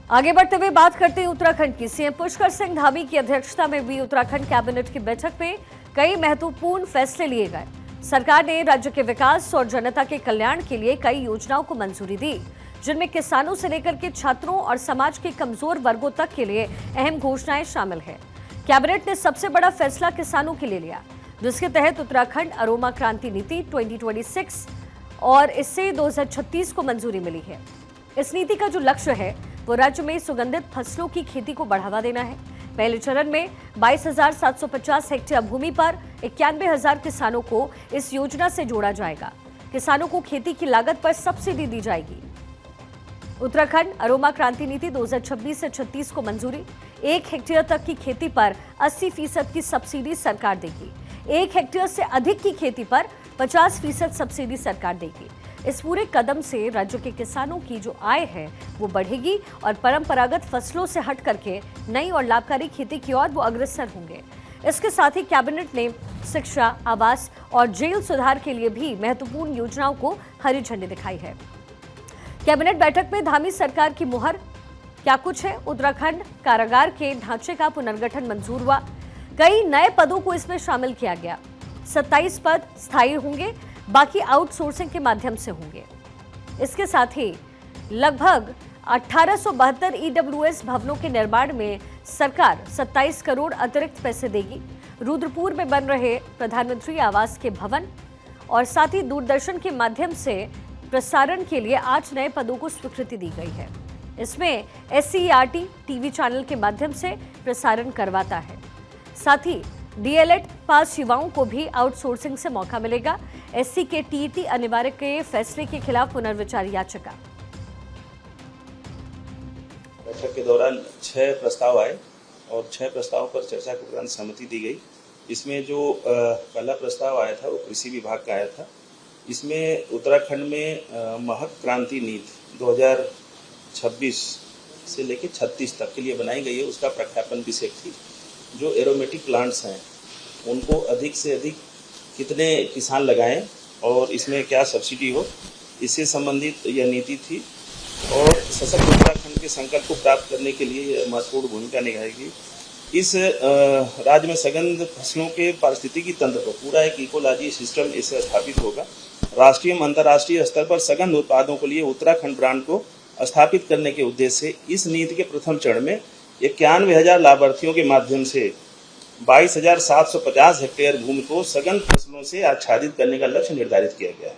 आगे बढ़ते हुए बात करते हैं उत्तराखंड की। सीएम पुष्कर सिंह धामी की अध्यक्षता में हुई उत्तराखंड कैबिनेट की बैठक में कई महत्वपूर्ण फैसले लिए गए। सरकार ने राज्य के विकास और जनता के कल्याण के लिए कई योजनाओं को मंजूरी दी, जिनमें किसानों से लेकर के छात्रों और समाज के कमजोर वर्गों तक के लिए अहम घोषणाएं शामिल है। कैबिनेट ने सबसे बड़ा फैसला किसानों के लिए लिया, जिसके तहत उत्तराखंड अरोमा क्रांति नीति 2026 और इससे 2036 को मंजूरी मिली है। इस नीति का जो लक्ष्य है वो राज्य में सुगंधित फसलों की खेती को बढ़ावा देना है। पहले चरण में 22,750 हेक्टेयर भूमि पर 91,000 किसानों को इस योजना से जोड़ा जाएगा। किसानों को खेती की लागत पर सब्सिडी दी जाएगी। उत्तराखंड अरोमा क्रांति नीति 2026 से 36 को मंजूरी। 1 हेक्टेयर तक की खेती पर 80% की सब्सिडी सरकार देगी। 1 हेक्टेयर से अधिक की खेती पर 50% सब्सिडी सरकार देगी। इस पूरे कदम से राज्य के किसानों की जो आय है वो बढ़ेगी और परंपरागत फसलों से हट करके नई और लाभकारी खेती की ओर वो अग्रसर होंगे। इसके साथ ही कैबिनेट ने शिक्षा, आवास और जेल सुधार के लिए भी महत्वपूर्ण योजनाओं को हरी झंडी दिखाई है। कैबिनेट बैठक में धामी सरकार की मुहर क्या कुछ है। उत्तराखंड कारागार के ढांचे का पुनर्गठन मंजूर हुआ। कई नए पदों को इसमें शामिल किया गया। 27 पद स्थायी होंगे, बाकी आउटसोर्सिंग के माध्यम से होंगे। इसके साथ ही लगभग 1872 ईडब्ल्यूएस भवनों के निर्माण में सरकार 27 करोड़ अतिरिक्त पैसे देगी। रुद्रपुर में बन रहे प्रधानमंत्री आवास के भवन और साथ ही दूरदर्शन के माध्यम से प्रसारण के लिए 8 नए पदों को स्वीकृति दी गई है। इसमें SCERT टीवी चैनल के माध्यम से प्रसारण करवाता है। साथ ही DLED पास युवाओं को भी आउटसोर्सिंग से मौका मिलेगा। SC के TET अनिवार्य के फैसले के खिलाफ पुनर्विचार याचिका। बैठक के दौरान 6 प्रस्ताव आए और 6 प्रस्तावों पर चर्चा के उपरांत सहमति दी गई। इसमें जो पहला प्रस्ताव आया था वो कृषि विभाग का आया था। इसमें उत्तराखंड में महक क्रांति नीति 2026 से लेकर 36 तक के लिए बनाई गई है। उसका प्रख्यापन विषय थी। जो एरोमेटिक प्लांट्स हैं उनको अधिक से अधिक कितने किसान लगाएं और इसमें क्या सब्सिडी हो, इससे संबंधित यह नीति थी। और सशक्त उत्तराखंड के संकल्प को प्राप्त करने के लिए महत्वपूर्ण भूमिका निभाएगी। इस राज्य में सघन फसलों के पारिस्थितिकी तंत्र पर पूरा एक इकोलॉजी सिस्टम इससे स्थापित होगा। राष्ट्रीय एवं अंतर्राष्ट्रीय स्तर पर सघन उत्पादों के लिए उत्तराखंड ब्रांड को स्थापित करने के उद्देश्य से इस नीति के प्रथम चरण में 91,000 लाभार्थियों के माध्यम से 22,750 हेक्टेयर भूमि को सघन फसलों से आच्छादित करने का लक्ष्य निर्धारित किया गया है।